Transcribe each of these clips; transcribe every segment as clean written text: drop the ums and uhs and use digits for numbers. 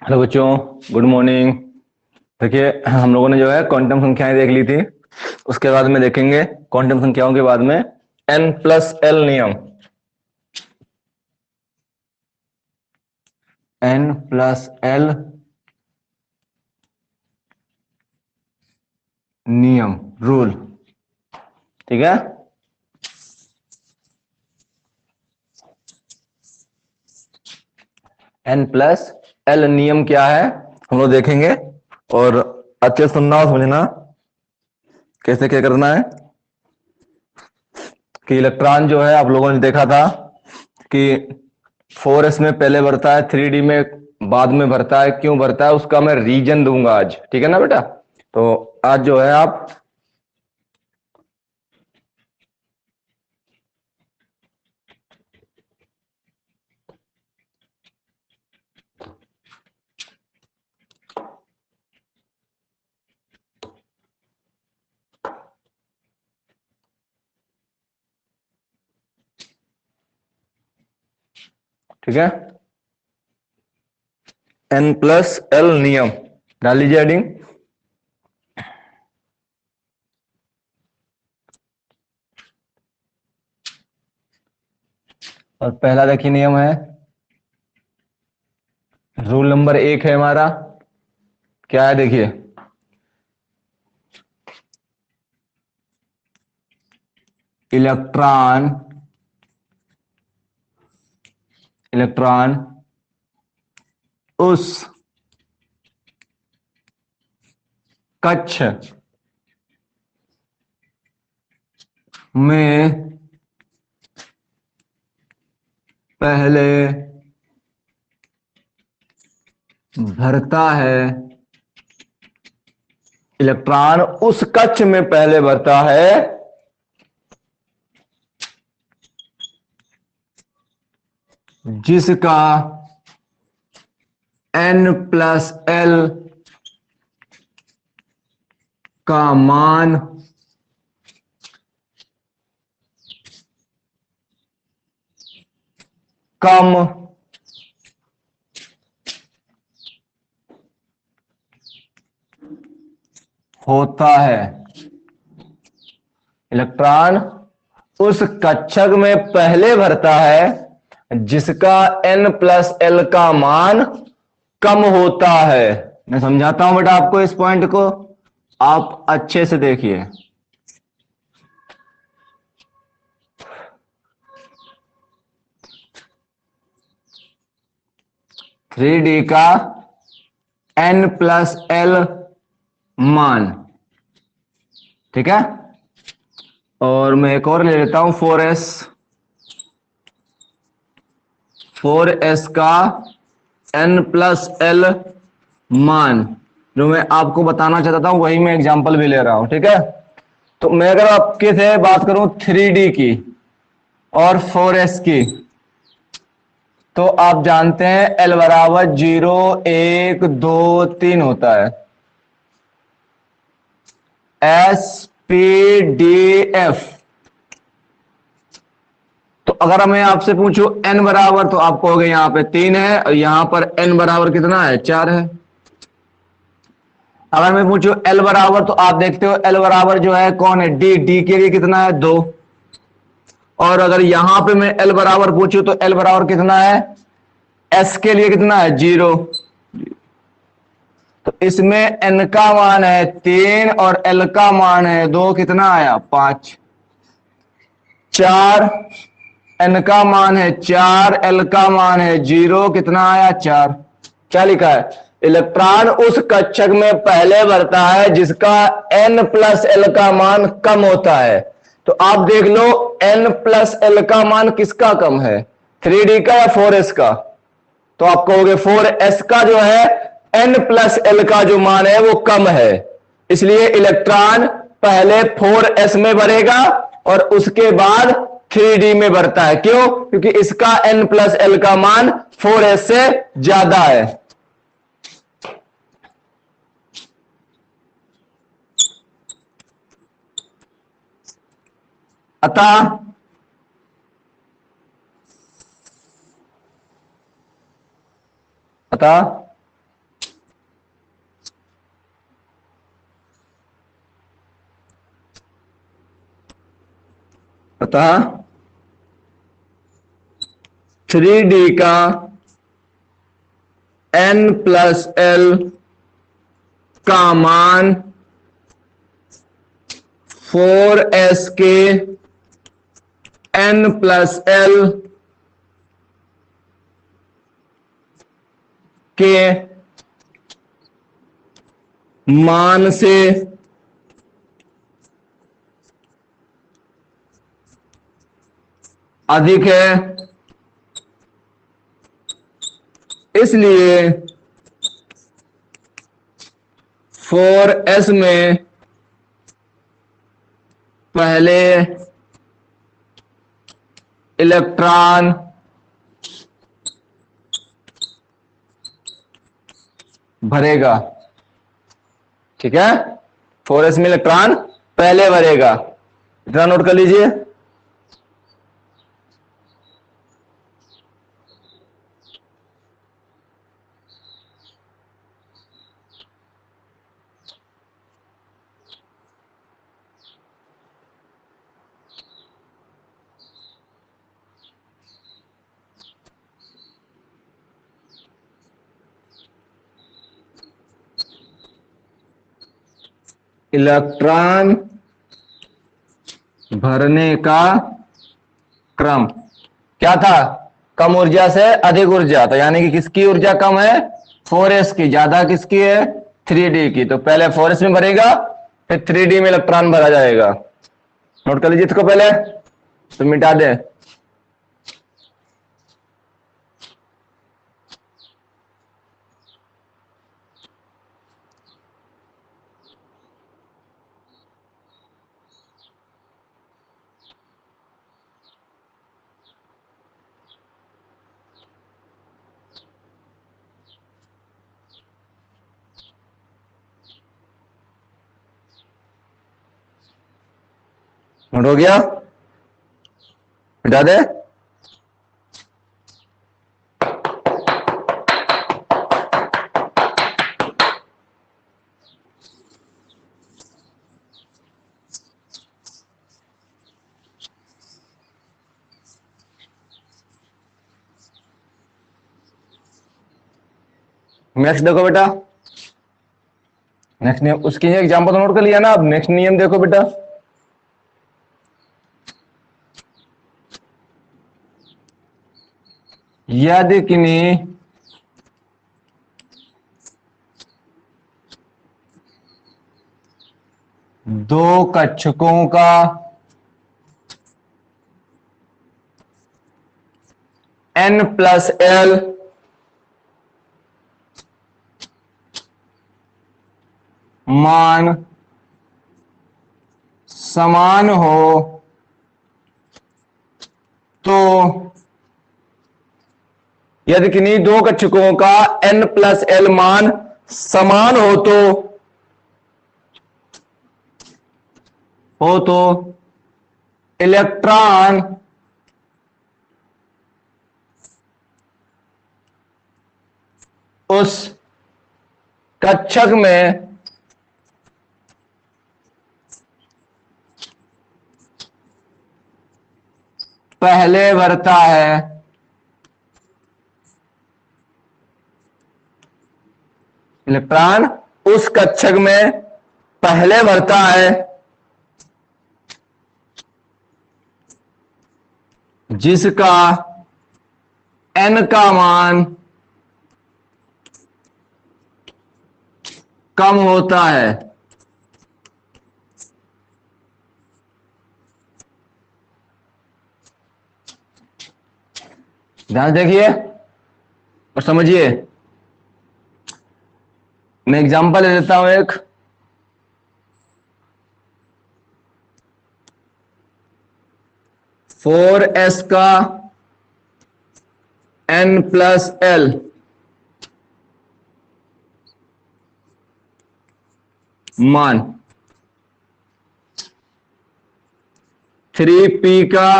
Hello बच्चों, good morning. देखिए, हम लोगों ने जो है क्वांटम संख्याएं देख ली थी। उसके बाद में देखेंगे क्वांटम संख्याओं के बाद में n प्लस एल नियम। n प्लस एल नियम, रूल। ठीक है। n प्लस एल नियम क्या है हम लोग देखेंगे, और अच्छे से सुनना और समझना कैसे क्या करना है। कि इलेक्ट्रॉन जो है आप लोगों ने देखा था कि 4s में पहले भरता है, 3D में बाद में भरता है। क्यों भरता है उसका मैं रीजन दूंगा आज। ठीक है ना बेटा? तो आज जो है आप ठीक है, n प्लस एल नियम डाल लीजिए हेडिंग। और पहला देखिए नियम है, रूल नंबर 1 है हमारा। क्या है देखिए, इलेक्ट्रॉन इलेक्ट्रॉन उस कक्ष में पहले भरता है। इलेक्ट्रॉन उस कक्ष में पहले भरता है जिसका n प्लस एल का मान कम होता है। इलेक्ट्रॉन उस कक्षक में पहले भरता है जिसका n प्लस एल का मान कम होता है। मैं समझाता हूं बेटा आपको इस पॉइंट को, आप अच्छे से देखिए। 3D का n प्लस एल मान, ठीक है। और मैं एक और ले लेता हूं, 4s का n प्लस एल मान, जो मैं आपको बताना चाहता था वही मैं एग्जांपल भी ले रहा हूं। ठीक है, तो मैं अगर आपके से बात करूं 3D की और 4s की, तो आप जानते हैं L बराबर 0 1 2 3 होता है। SPDF। तो अगर मैं आपसे पूछूं n बराबर, तो आप कहोगे यहां पे 3 है, और यहां पर n बराबर कितना है? 4 है। अगर मैं पूछूं L बराबर, तो आप देखते हो L बराबर जो है कौन है? D के लिए कितना है? 2। और अगर यहां पे मैं L बराबर पूछूं तो L बराबर कितना है? S के लिए कितना है? 0। तो इसमें n का मान है 3 और L का मान है 2। कितना आया? 5। 4, n का मान है 4, L का मान है 0। कितना आया? 4। क्या लिखा है? इलेक्ट्रॉन उस कक्षक में पहले भरता है जिसका n प्लस एल का मान कम होता है। तो आप देख लो n प्लस एल का मान किसका कम है? 3D का या 4s का? तो आप कहोगे 4s का जो है n प्लस एल का जो मान है वो कम है, इसलिए इलेक्ट्रॉन पहले 4s में भरेगा और उसके बाद 3D में भरता है। क्यों? क्योंकि इसका n प्लस एल का मान 4s से ज्यादा है। अतः अतः अतः 3D का n+l का मान 4s के n+l के मान से अधिक है, इसलिए 4s में पहले इलेक्ट्रॉन भरेगा। ठीक है, 4s में इलेक्ट्रॉन पहले भरेगा। इतना नोट कर लीजिए। इलेक्ट्रॉन भरने का क्रम क्या था? कम ऊर्जा से अधिक ऊर्जा, तो यानी कि किसकी ऊर्जा कम है? 4s की। ज्यादा किसकी है? 3D की। तो पहले 4s में भरेगा, फिर 3D में इलेक्ट्रॉन भरा जाएगा। नोट कर लीजिए इसको पहले, तो मिटा दे। नोट हो गया? मिटा दे। नेक्स्ट देखो बेटा, नेक्स्ट नियम, उसकी एग्जांपल तो नोट कर लिया ना। अब नेक्स्ट नियम देखो बेटा, यदि किन्हीं दो कक्षकों का n+l मान समान हो तो, यदि किन्हीं दो कक्षकों का n+l मान समान हो तो इलेक्ट्रॉन उस कक्षक में पहले भरता है। इलेक्ट्रॉन उस कक्षक में पहले भरता है जिसका n का मान कम होता है। ध्यान से देखिए और समझिए। मैं एग्जांपल ले लेता हूं एक। फोर एस का n+l मान 3p का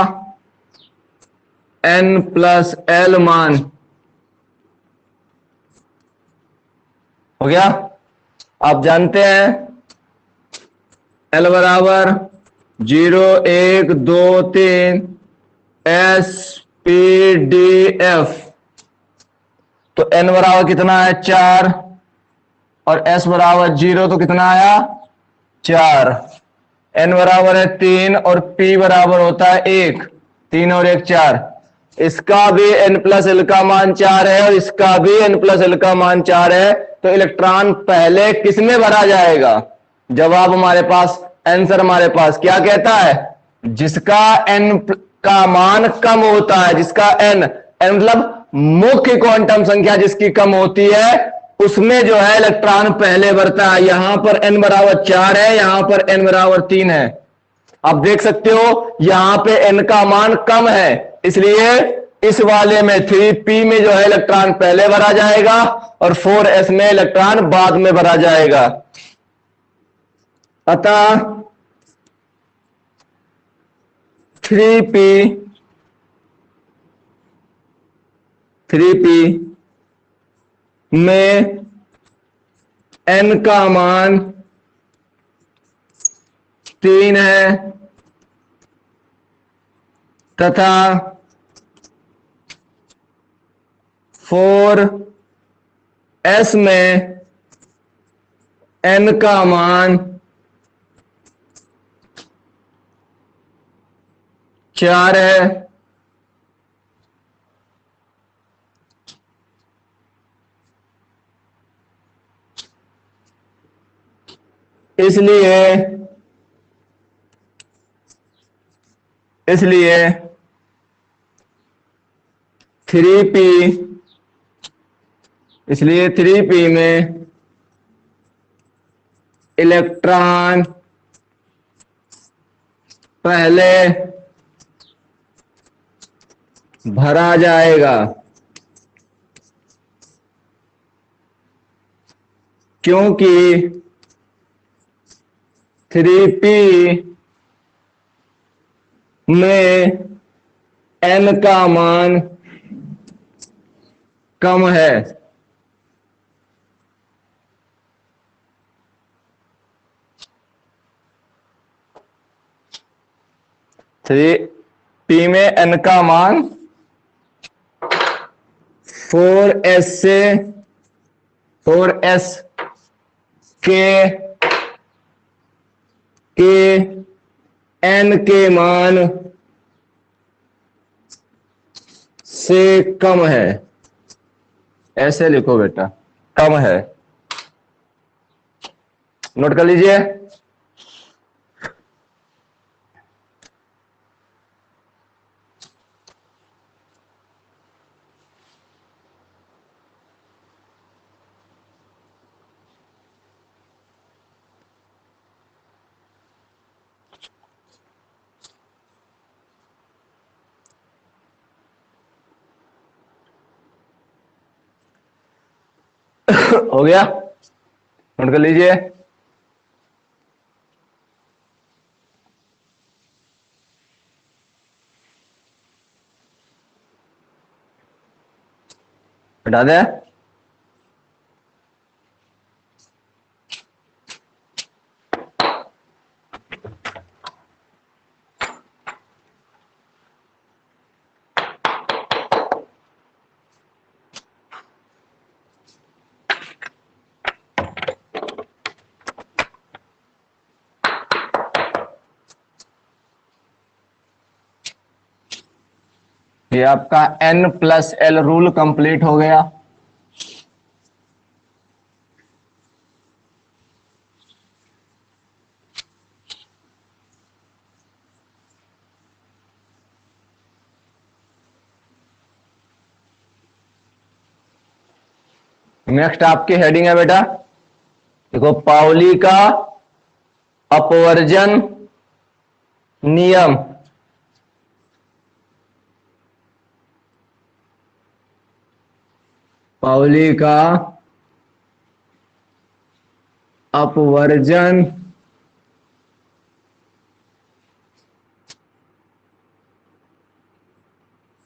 n+l मान हो गया। आप जानते हैं l बराबर 0 1 2 3 S P D F। तो n बराबर कितना है 4 और s बराबर 0, तो कितना आया 4। n बराबर है 3 और p बराबर होता है 1, 3 और 1 4। इसका भी n प्लस एल का मान 4 है और इसका भी n प्लस एल का मान 4 है। तो इलेक्ट्रॉन पहले किसमें भरा जाएगा? जवाब हमारे पास, आंसर हमारे पास क्या कहता है? जिसका n का मान कम होता है, जिसका n मतलब मुख्य क्वांटम संख्या जिसकी कम होती है, उसमें जो है इलेक्ट्रॉन पहले भरता है। यहां पर n बराबर 4 है, यहां पर n बराबर 3 है। आप देख सकते हो यहां पे n का मान कम है, इसलिए इस वाले में 3p में जो है इलेक्ट्रॉन पहले भरा जाएगा और 4s में इलेक्ट्रॉन बाद में भरा जाएगा। अतः 3p में n का मान 3 है तथा 4s में n का मान 4 है। इसलिए 3p में इलेक्ट्रॉन पहले भरा जाएगा, क्योंकि 3p में n का मान कम है। 3p में n का मान 4s के n के मान से कम है। ऐसे लिखो बेटा, कम है, नोट कर लीजिए। हो गया, नोट कर लीजिए। हटा दे। ये आपका n+l रूल कंप्लीट हो गया। नेक्स्ट आपकी हेडिंग है बेटा, देखो पाउली का अपवर्जन नियम। पाउली का अपवर्जन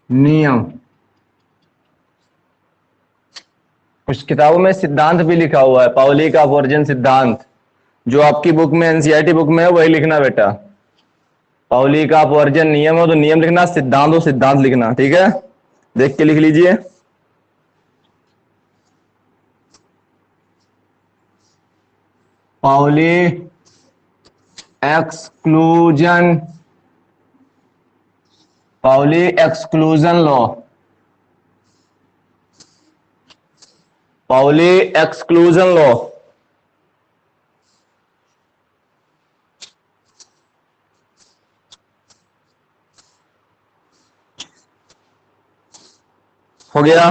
नियम। कुछ किताबों में सिद्धांत भी लिखा हुआ है, पाउली का अपवर्जन सिद्धांत। जो आपकी बुक में, एनसीईआरटी बुक में है, वही लिखना बेटा। पाउली का अपवर्जन नियम हो तो नियम लिखना, सिद्धांत हो सिद्धांत लिखना, ठीक है। देख के लिख लीजिए। Pauli exclusion, Pauli exclusion law, Pauli exclusion law. हो गया।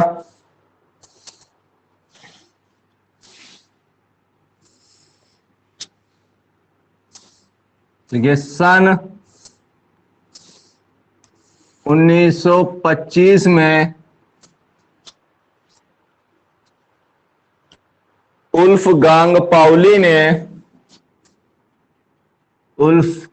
देखिए सन 1925 में उल्फगांग पाउली ने, उल्फगांग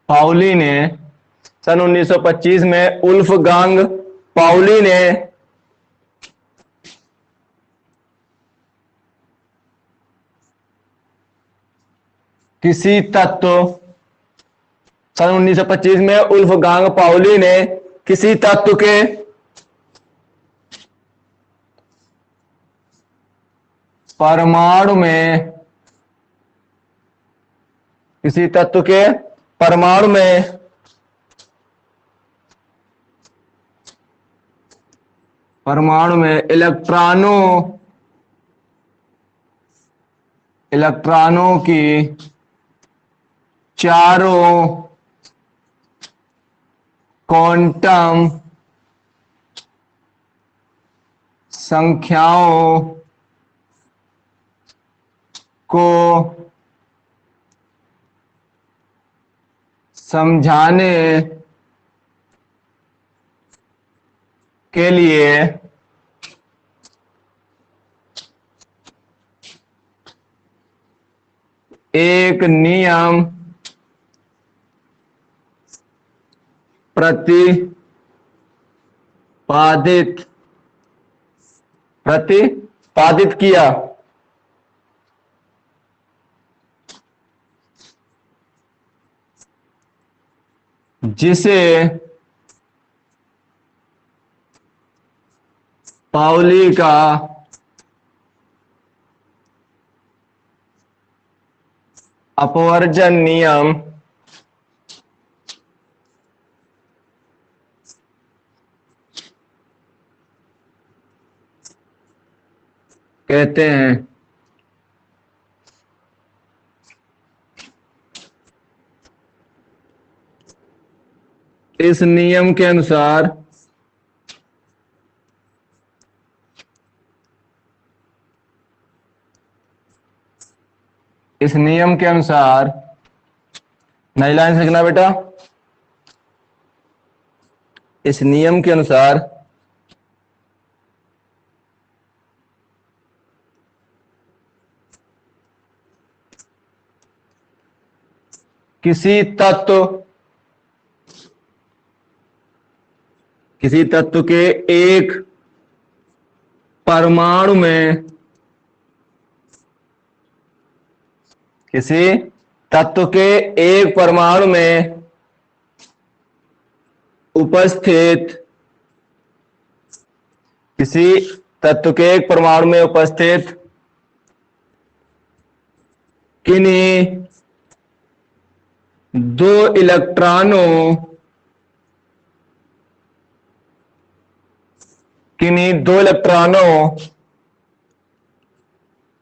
पाउली ने सन 1925 में उल्फगांग पाउली ने किसी तत्व, सन 1925 में उल्फगांग पाउली ने किसी तत्व के परमाणु में, किसी तत्व के परमाणु में इलेक्ट्रॉनों की चारों क्वांटम संख्याओं को समझाने के लिए एक नियम प्रतिपादित किया, जिसे पाउली का अपवर्जन नियम कहते हैं। इस नियम के अनुसार नई लाइन से लिखना बेटा। इस नियम के अनुसार किसी तत्व के एक परमाणु में, किसी तत्व के एक परमाणु में उपस्थित, किसी तत्व के एक परमाणु में उपस्थित किन्हीं दो इलेक्ट्रॉनों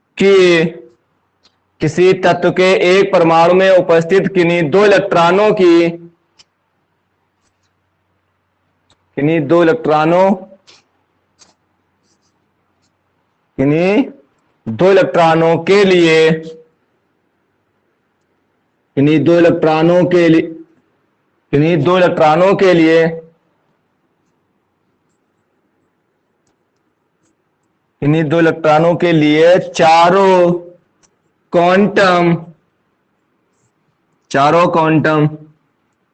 की, किसी तत्व के एक परमाणु में उपस्थित किन्हीं दो इलेक्ट्रॉनों के लिए, किन्हीं दो इलेक्ट्रॉनों के लिए चारों क्वांटम,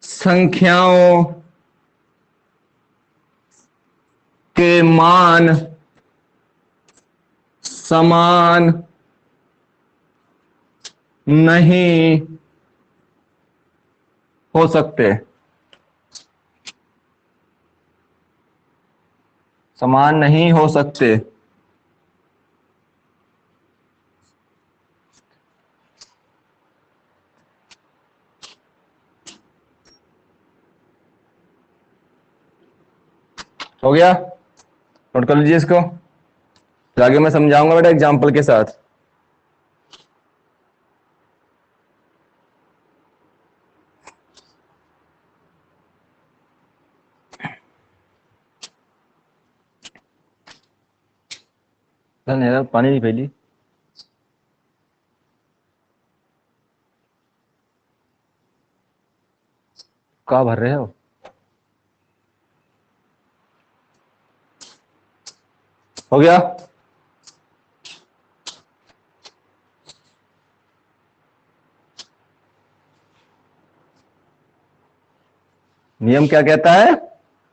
संख्याओं के मान समान नहीं हो सकते, समान नहीं हो सकते। हो गया, नोट कर लीजिए इसको, आगे मैं समझाऊंगा बेटा एग्जाम्पल के साथ। पानी नहीं फैली, कहाँ भर रहे हो? हो गया, नियम क्या कहता है?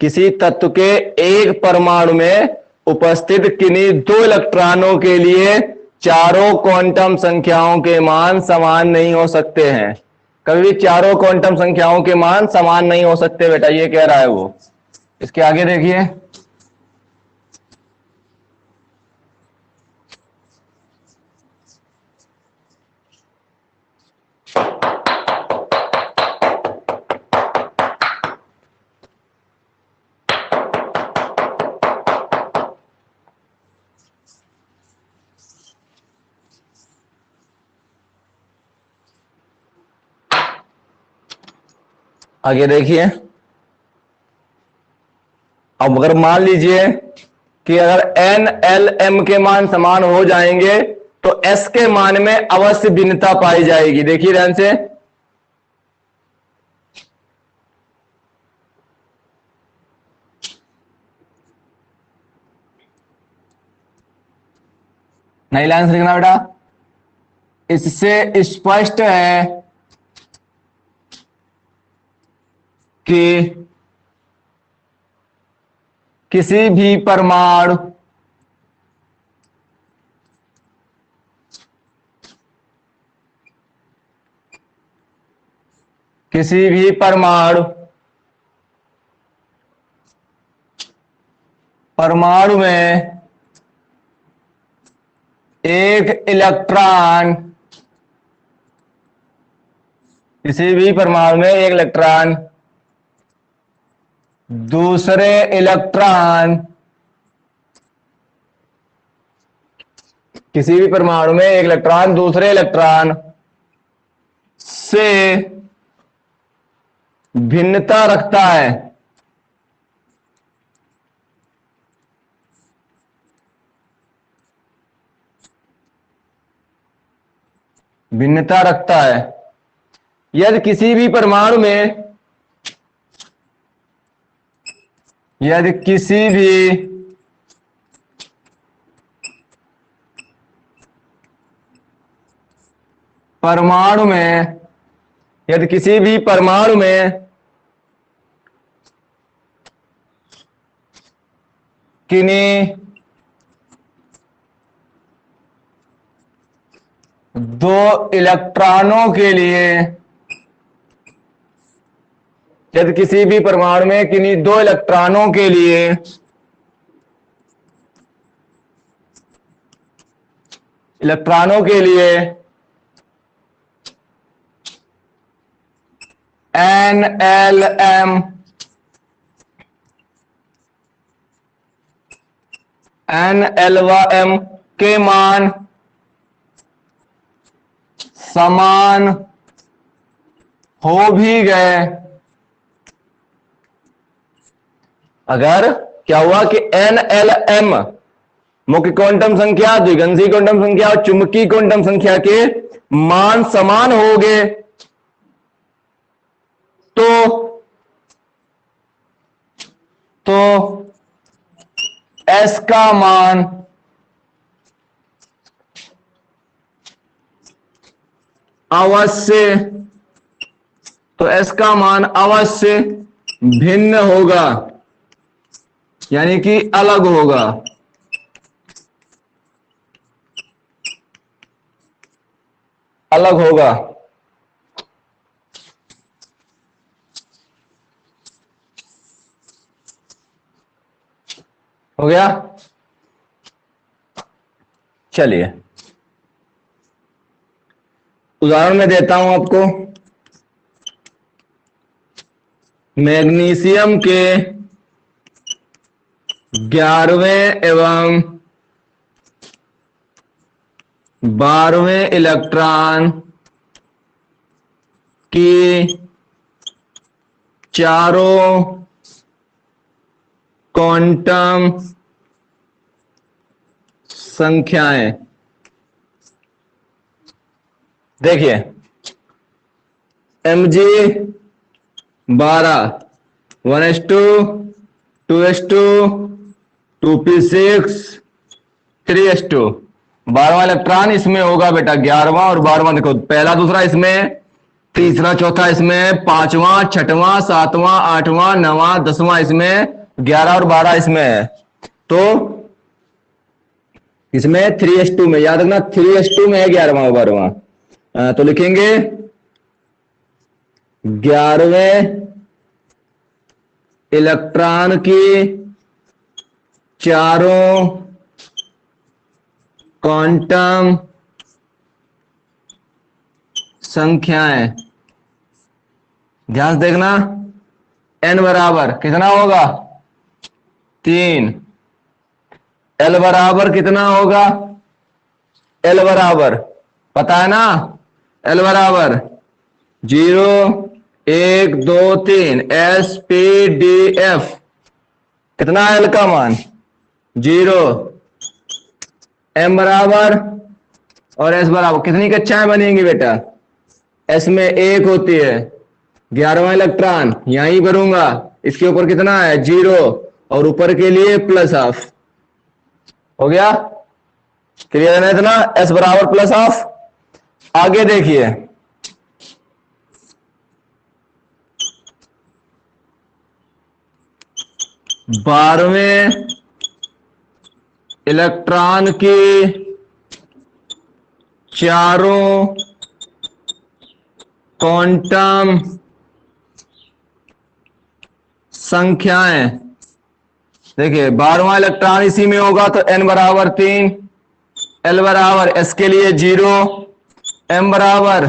किसी तत्व के एक परमाणु में उपस्थित किन्हीं दो इलेक्ट्रॉनों के लिए चारों क्वांटम संख्याओं के मान समान नहीं हो सकते हैं। कभी भी चारों क्वांटम संख्याओं के मान समान नहीं हो सकते बेटा, ये कह रहा है वो। इसके आगे देखिए, आगे देखिए, अब अगर मान लीजिए कि अगर n l m के मान समान हो जाएंगे तो s के मान में अवश्य भिन्नता पाई जाएगी। देखिए ध्यान से, नई लाइन से लिखना बेटा। इससे स्पष्ट है कि किसी भी परमाणु परमाणु में एक इलेक्ट्रॉन, किसी भी परमाणु में एक इलेक्ट्रॉन दूसरे इलेक्ट्रॉन, किसी भी परमाणु में एक इलेक्ट्रॉन दूसरे इलेक्ट्रॉन से भिन्नता रखता है। भिन्नता रखता है यदि किसी भी परमाणु में, यदि किसी भी परमाणु में, यदि किसी भी परमाणु में किन्हीं दो इलेक्ट्रॉनों के लिए, यदि किसी भी परमाणु में किन्हीं दो इलेक्ट्रॉनों के लिए NLM NLM के मान समान हो भी गए, अगर क्या हुआ कि NLM मुख्य क्वांटम संख्या, द्विगंधी क्वांटम संख्या और चुंबकीय क्वांटम संख्या के मान समान हो गए, तो S का मान अवश्य, तो S का मान अवश्य भिन्न होगा। यानी कि अलग होगा। अलग होगा। हो गया। चलिए उदाहरण में देता हूं आपको। मैग्नीशियम के 11वें एवं 12वें इलेक्ट्रॉन की चारों क्वांटम संख्याएं। देखिए Mg 12 1:2 2p6 3:2। 12वां इलेक्ट्रॉन इसमें होगा बेटा, 11वां और 12वां। देखो पहला दूसरा इसमें, तीसरा चौथा इसमें, पांचवां छठवां सातवां आठवां नवां 10वां इसमें, 11 और 12 इसमें है। तो इसमें 3:2 में, याद रखना 3:2 में है 11वां और 12वां। तो लिखेंगे 11वें इलेक्ट्रॉन की चारों क्वांटम संख्याएं। ध्यान से देखना, n बराबर कितना होगा 3। l बराबर कितना होगा, l बराबर पता है ना, l बराबर 0 1 2 3 SPDF। कितना है l का मान 0। m बराबर और s बराबर, कितनी कक्षाएं बनेंगी बेटा, s में 1 होती है, 11वां इलेक्ट्रॉन यहीं भरूंगा, इसके ऊपर कितना है 0 और ऊपर के लिए +12। हो गया क्लियर है इतना, s बराबर +12। आगे देखिए 12वें इलेक्ट्रॉन की चारों क्वांटम संख्याएं। देखिए 12वां इलेक्ट्रॉन इसी में होगा, तो n बराबर 3, l बराबर s के लिए 0, m बराबर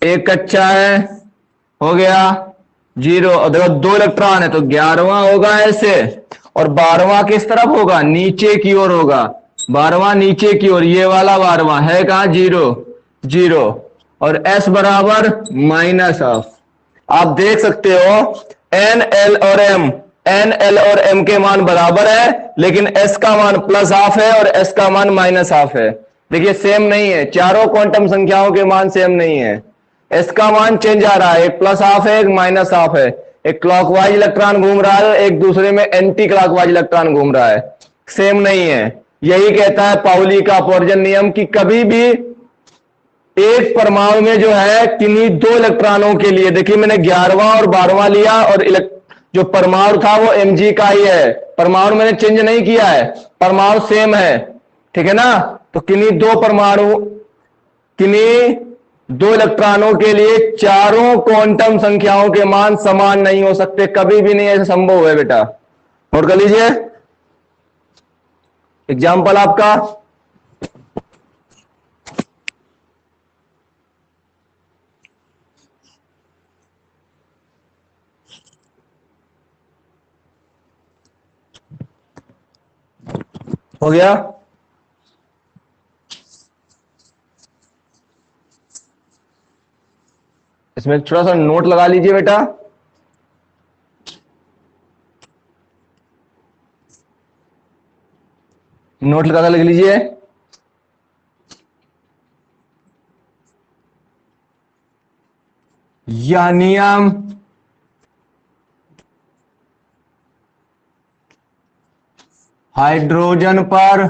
1 कक्षा है, हो गया 0। और देखो 2 इलेक्ट्रॉन है तो 11वां होगा ऐसे, और 12वां किस तरफ होगा, नीचे की ओर होगा। 12वां नीचे की ओर, ये वाला 12वां है कहा 0 0, और s बराबर -12। आप देख सकते हो n l और m, n l और m के मान बराबर है, लेकिन s का मान +12 है और s का मान -12 है। देखिए सेम नहीं है, चारों क्वांटम संख्याओं के मान सेम नहीं है, s का मान चेंज आ रहा है, एक +12 है एक -12 है, एक क्लॉकवाइज इलेक्ट्रॉन घूम रहा है, एक दूसरे में एंटी क्लॉकवाइज इलेक्ट्रॉन घूम रहा है, सेम नहीं है। यही कहता है पाउली का अपवर्जन नियम कि कभी भी एक परमाणु में जो है किन्हीं 2 इलेक्ट्रॉनों के लिए, देखिए मैंने 11वां और 12वां लिया, और जो परमाणु था वो Mg का ही है, परमाणु मैंने चेंज नहीं किया है, परमाणु सेम है, ठीक है ना। तो किन्हीं 2 इलेक्ट्रॉनों के लिए चारों क्वांटम संख्याओं के मान समान नहीं हो सकते, कभी भी नहीं, ऐसा संभव है बेटा। नोट कर लीजिए एग्जाम्पल आपका, हो गया। इसमें थोड़ा सा नोट लगा लीजिए बेटा, नोट लगा लिख लीजिए। यह नियम हाइड्रोजन पर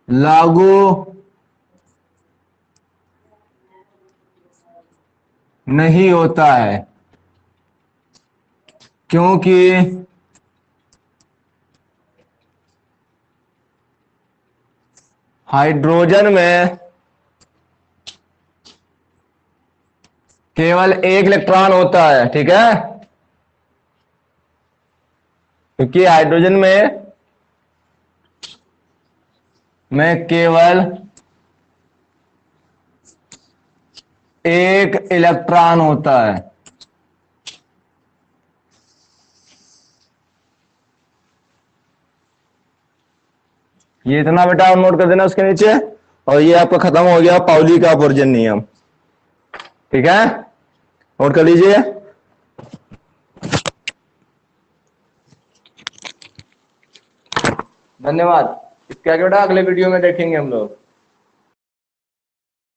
लागू नहीं होता है। क्योंकि हाइड्रोजन में केवल एक इलेक्ट्रॉन होता है, ठीक है, क्योंकि हाइड्रोजन में केवल एक इलेक्ट्रॉन होता है। ये इतना बेटा आप नोट कर देना उसके नीचे, और ये आपका खत्म हो गया पाउली का अपवर्जन नियम, ठीक है, नोट कर लीजिए। धन्यवाद। इसके आगे बेटा अगले वीडियो में देखेंगे हम लोग।